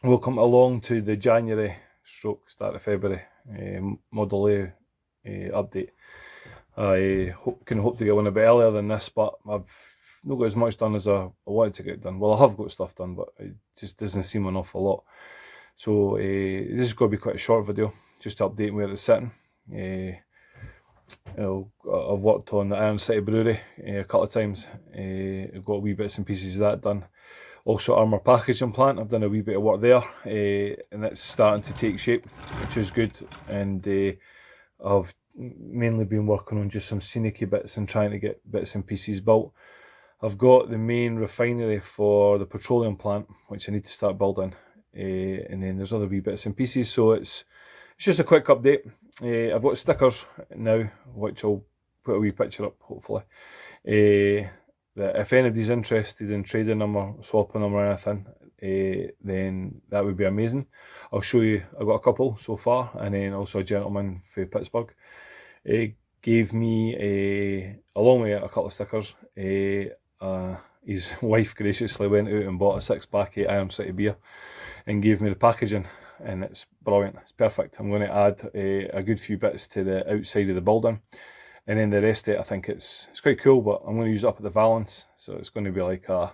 Welcome along to the January stroke start of February Model A update. I can hope to get one a bit earlier than this, but I've not got as much done as I wanted to get done. Well, I have got stuff done, but it just doesn't seem an awful lot. So this is going to be quite a short video, just to update where it's sitting. I've worked on the Iron City Brewery a couple of times. I've got wee bits and pieces of that done. Also, Armour packaging plant, I've done a wee bit of work there, and it's starting to take shape, which is good. And I've mainly been working on just some scenic bits and trying to get bits and pieces built. I've got the main refinery for the petroleum plant, which I need to start building, and then there's other wee bits and pieces. So it's just a quick update. I've got stickers now, which I'll put a wee picture up, hopefully. That if anybody's interested in trading them or swapping them or anything, then that would be amazing. I'll show you, I've got a couple so far, and then also a gentleman from Pittsburgh gave me, along with a couple of stickers, his wife graciously went out and bought a 6-pack of Iron City beer and gave me the packaging, and it's brilliant, it's perfect. I'm going to add a good few bits to the outside of the building. And then the rest of it, I think it's quite cool, but I'm going to use it up at the Valence. So it's going to be like I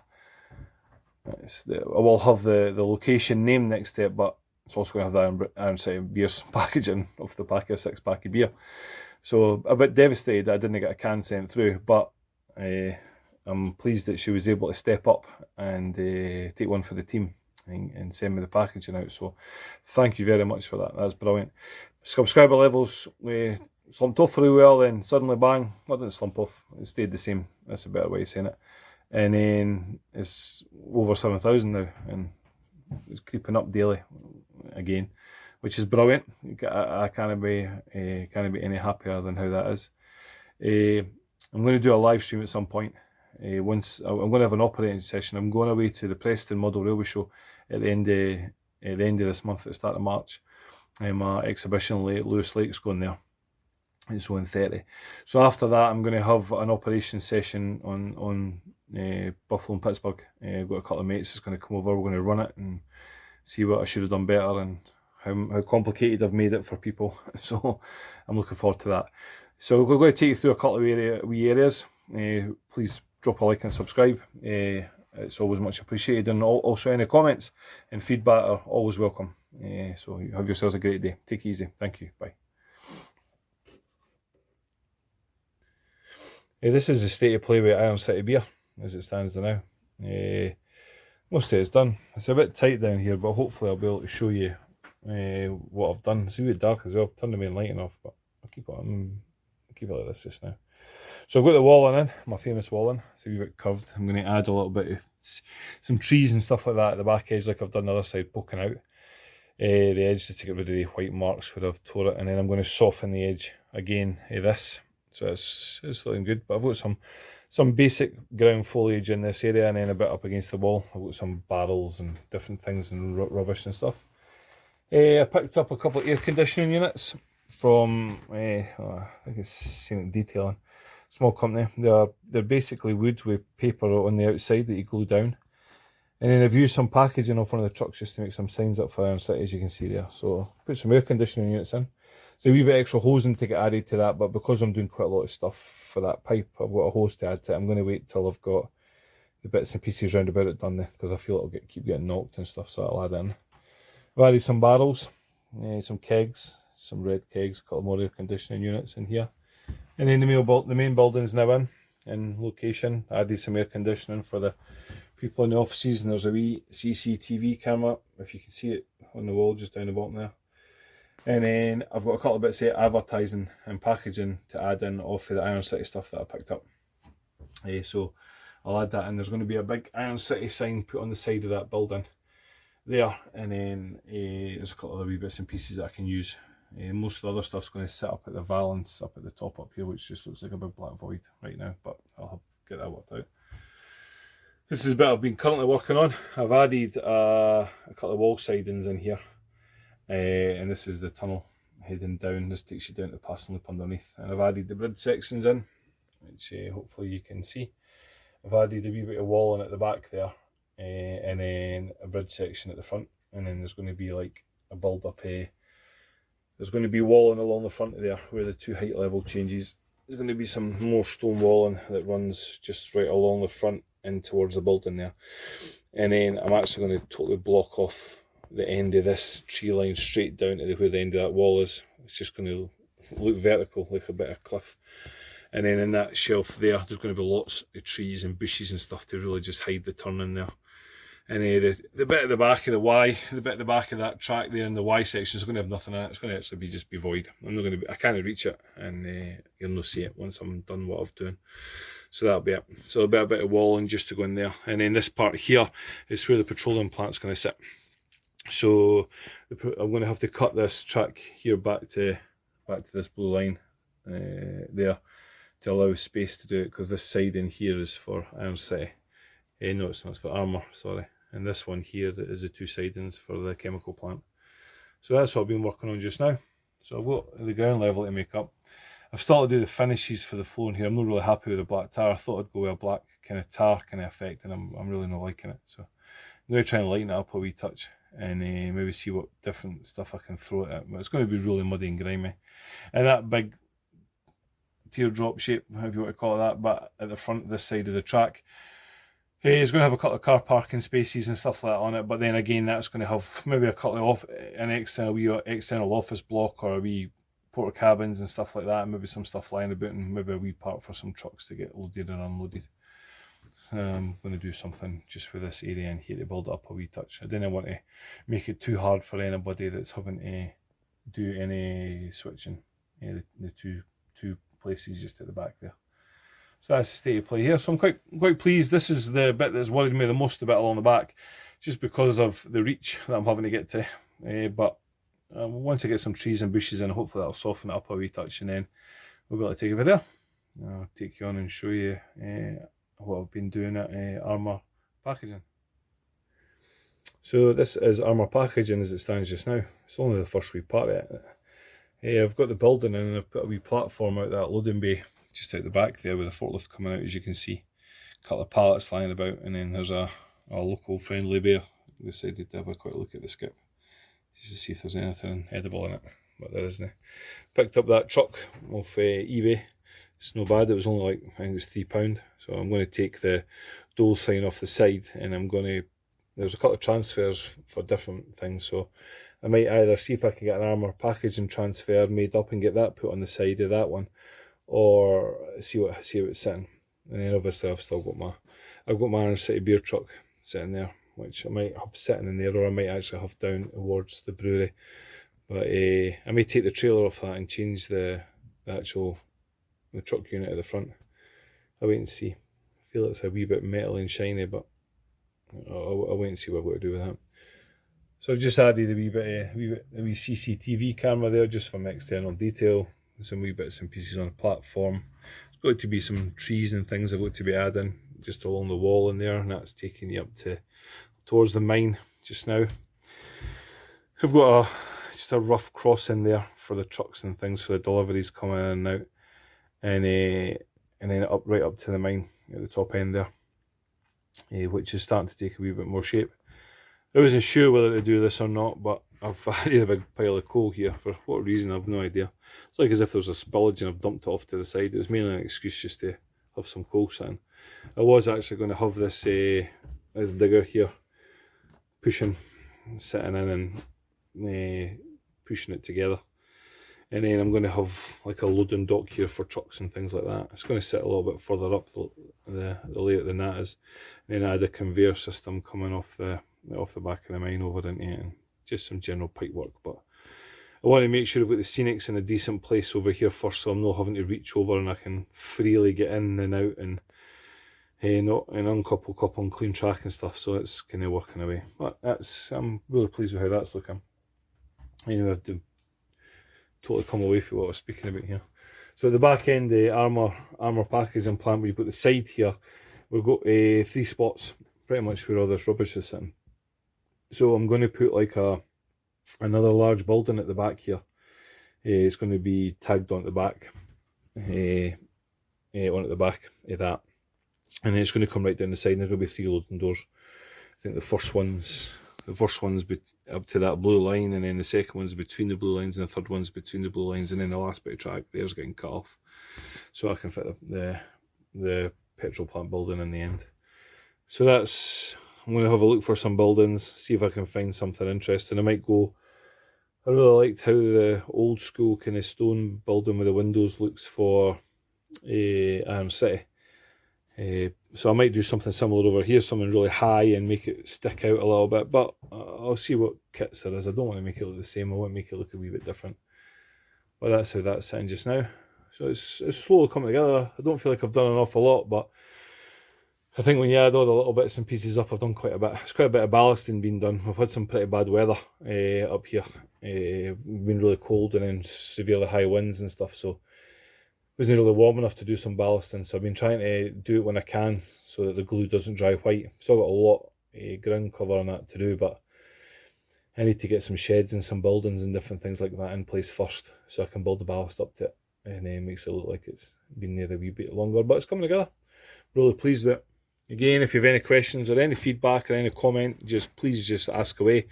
will have the location name next to it, but it's also going to have the Iron City beers packaging off the back of a 6-pack of beer. So a bit devastated that I didn't get a can sent through, but I'm pleased that she was able to step up and take one for the team and send me the packaging out. So thank you very much for that. That's brilliant. Subscriber levels slumped off for a while, then suddenly bang, well, it didn't slump off, it stayed the same. That's a better way of saying it. And then it's over 7,000 now, and it's creeping up daily again, which is brilliant. I can't be any happier than how that is. I'm going to do a live stream at some point. Once I'm going to have an operating session. I'm going away to the Preston Model Railway Show at the end of this month, at the start of March. My exhibition Lewis Lake's going there. It's 1:30. So after that, I'm going to have an operation session on Buffalo and Pittsburgh. I've got a couple of mates that's going to come over. We're going to run it and see what I should have done better and how complicated I've made it for people. So I'm looking forward to that. So we're going to take you through a couple of wee areas. Please drop a like and subscribe. It's always much appreciated. And also any comments and feedback are always welcome. So have yourselves a great day. Take it easy. Thank you. Bye. This is the state of play with Iron City beer as it stands now. Most of it's done. It's a bit tight down here, but hopefully I'll be able to show you what I've done. It's a bit dark as well. Turn the main lighting off, but I'll keep it like this just now. So I've got the walling in, my famous walling. It's a wee bit curved. I'm going to add a little bit of some trees and stuff like that at the back edge, like I've done the other side, poking out the edge just to get rid of the white marks where I've tore it, and then I'm going to soften the edge again of this. So it's looking good, but I've got some basic ground foliage in this area, and then a bit up against the wall I've got some barrels and different things and rubbish and stuff. I picked up a couple of air conditioning units from I think it's Scenic Detailing, small company. They're basically wood with paper on the outside that you glue down, and then I've used some packaging on front of the trucks just to make some signs up for Iron City, as you can see there. So put some air conditioning units in. It's a wee bit extra hosing to get added to that, but because I'm doing quite a lot of stuff for that pipe, I've got a hose to add to it. I'm going to wait till I've got the bits and pieces round about it done there, because I feel it'll keep getting knocked and stuff, so I'll add in. I've added some barrels, some kegs, some red kegs, a couple more air conditioning units in here. And then the main building's now in location. I added some air conditioning for the people in the offices, and there's a wee CCTV camera, if you can see it on the wall just down the bottom there. And then I've got a couple of bits of advertising and packaging to add in off of the Iron City stuff that I picked up. So I'll add that in. There's going to be a big Iron City sign put on the side of that building there, and then there's a couple of other wee bits and pieces that I can use. Most of the other stuff's going to sit up at the Valence, up at the top up here, which just looks like a big black void right now, but I'll get that worked out. This is a bit I've been currently working on. I've added a couple of wall sidings in here. And this is the tunnel heading down. This takes you down to the passing loop underneath, and I've added the bridge sections in, which hopefully you can see. I've added a wee bit of walling at the back there, and then a bridge section at the front, and then there's going to be like a build up. There's going to be walling along the front of there where the 2 height level changes. There's going to be some more stone walling that runs just right along the front in towards the building there. And then I'm actually going to totally block off the end of this tree line straight down to where the end of that wall is. It's just going to look vertical, like a bit of cliff. And then in that shelf there, there's going to be lots of trees and bushes and stuff to really just hide the turn in there. And the bit at the back of the bit at the back of that track there in the Y section is going to have nothing in it. It's going to actually just be void. I can't reach it, and you'll not see it once I'm done what I've done. So that'll be it. So there'll be a bit of walling just to go in there. And then this part here is where the petroleum plant's going to sit. So I'm going to have to cut this track here back to this blue line there to allow space to do it, because this side in here is for Iron City. No, it's not. It's for Armour, sorry. And this one here is the 2 sidings for the chemical plant. So that's what I've been working on just now. So I've got the ground level to make up. I've started to do the finishes for the floor in here. I'm not really happy with the black tar. I thought I'd go with a black kind of tar kind of effect, and I'm really not liking it. So I'm going to try and lighten it up a wee touch, and maybe see what different stuff I can throw at it. But it's going to be really muddy and grimy. And that big teardrop shape, however you want to call it that, but at the front of this side of the track, it's going to have a couple of car parking spaces and stuff like that on it, but then again that's going to have maybe a couple of an external office block, or a wee porta cabins and stuff like that, and maybe some stuff lying about, and maybe a wee park for some trucks to get loaded and unloaded. I'm going to do something just for this area in here to build it up a wee touch. I didn't want to make it too hard for anybody that's having to do any switching. The two places just at the back there. So that's the state of play here. So I'm quite pleased. This is the bit that's worried me the most, the bit along the back, just because of the reach that I'm having to get to. But once I get some trees and bushes in, hopefully that'll soften it up a wee touch, and then we'll be able to take it over there. I'll take you on and show you what I've been doing at Armour Packaging. So this is Armour Packaging as it stands just now. It's only the first wee part of it. I've got the building in, and I've put a wee platform out that loading bay just out the back there with the forklift coming out, as you can see. A couple of pallets lying about, and then there's a local friendly bear decided to have a quick look at the skip just to see if there's anything edible in it, but there isn't. Picked up that truck off eBay. It's no bad. It was only like, I think it was £3, so I'm going to take the Dole sign off the side, and there's a couple of transfers for different things, so I might either see if I can get an Armour Packaging transfer made up and get that put on the side of that one, or see how it's sitting. And then obviously I've got my Iron City beer truck sitting there, which I might have sitting in there, or I might actually have down towards the brewery. But I may take the trailer off that and change the truck unit at the front. I'll wait and see. I feel it's a wee bit metal and shiny, but I'll wait and see what I've got to do with that. So I've just added a wee CCTV camera there just for external detail. Some wee bits and pieces on the platform. There's going to be some trees and things I've got to be adding just along the wall in there, and that's taking you up towards the mine just now. I've got just a rough crossing there for the trucks and things for the deliveries coming in and out, and then right up to the mine at the top end there, which is starting to take a wee bit more shape. I wasn't sure whether to do this or not, but I've had a big pile of coal here. For what reason, I've no idea. It's like as if there's a spillage and I've dumped it off to the side. It was mainly an excuse just to have some coal sitting. I was actually going to have this digger here sitting in and pushing it together. And then I'm going to have like a loading dock here for trucks and things like that. It's going to sit a little bit further up the layout than that is. And then I had a conveyor system coming off the back of the mine over into it, and just some general pipe work. But I want to make sure I've got the scenics in a decent place over here first, so I'm not having to reach over, and I can freely get in and out and uncouple, couple and clean track and stuff. So it's kind of working away. But I'm really pleased with how that's looking. Anyway, I've totally come away from what I was speaking about here. So at the back end, the Armour Packaging plant, we've got the side here. We've got 3 spots, pretty much where all this rubbish is sitting. So I'm going to put like another large building at the back here. It's going to be tagged onto the back, onto the back of that, and then it's going to come right down the side, and there'll be 3 loading doors. I think the first one's up to that blue line, and then the second one's between the blue lines, and the third one's between the blue lines, and then the last bit of track there's getting cut off, so I can fit the petrol plant building in the end. So I'm going to have a look for some buildings, see if I can find something interesting. I might go. I really liked how the old school kind of stone building with the windows looks for Iron City. So I might do something similar over here, something really high and make it stick out a little bit, but I'll see what kits there is. I don't want to make it look the same, I want to make it look a wee bit different. But that's how that's sitting just now. So it's slowly coming together. I don't feel like I've done an awful lot, but I think when you add all the little bits and pieces up, I've done quite a bit. It's quite a bit of ballasting being done. We've had some pretty bad weather up here. It's been really cold and then severely high winds and stuff, so it wasn't really warm enough to do some ballasting. So I've been trying to do it when I can so that the glue doesn't dry white. Still got a lot of ground cover on that to do, but I need to get some sheds and some buildings and different things like that in place first, so I can build the ballast up to it, and it makes it look like it's been there a wee bit longer. But it's coming together. Really pleased with it. Again, if you have any questions or any feedback or any comment, please just ask away.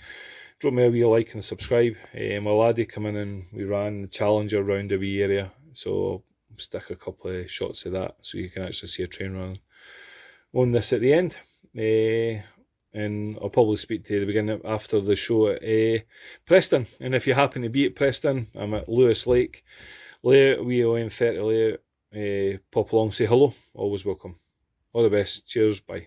Drop me a wee like and subscribe. My laddie come in and we ran the Challenger around the wee area, so I'll stick a couple of shots of that so you can actually see a train run on this at the end. And I'll probably speak to you at the beginning after the show at Preston. And if you happen to be at Preston, I'm at Lewis Lake layout, wee OM30 layout. Pop along, say hello, always welcome. All the best. Cheers. Bye.